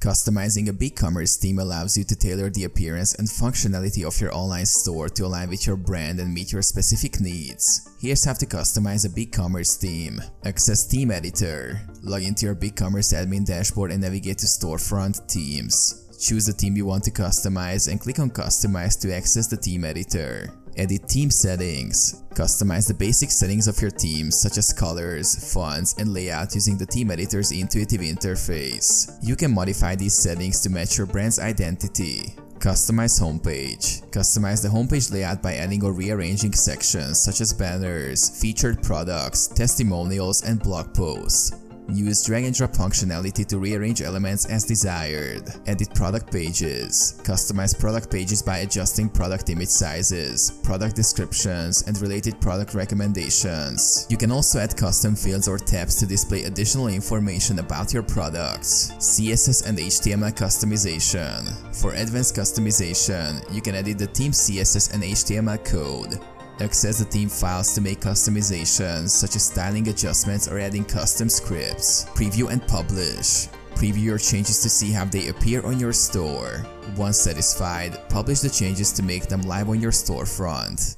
Customizing a BigCommerce theme allows you to tailor the appearance and functionality of your online store to align with your brand and meet your specific needs. Here's how to customize a BigCommerce theme. Access Theme Editor. Log into your BigCommerce admin dashboard and navigate to Storefront Themes. Choose the theme you want to customize and click on Customize to access the theme editor. Edit theme settings. Customize the basic settings of your theme such as colors, fonts, and layout using the theme editor's intuitive interface. You can modify these settings to match your brand's identity. Customize homepage. Customize the homepage layout by adding or rearranging sections such as banners, featured products, testimonials, and blog posts. Use drag and drop functionality to rearrange elements as desired. Edit product pages. Customize product pages by adjusting product image sizes, product descriptions, and related product recommendations. You can also add custom fields or tabs to display additional information about your products. CSS and HTML customization. For advanced customization, you can edit the theme's CSS and HTML code. Access the theme files to make customizations such as styling adjustments or adding custom scripts. Preview and publish. Preview your changes to see how they appear on your store. Once satisfied, publish the changes to make them live on your storefront.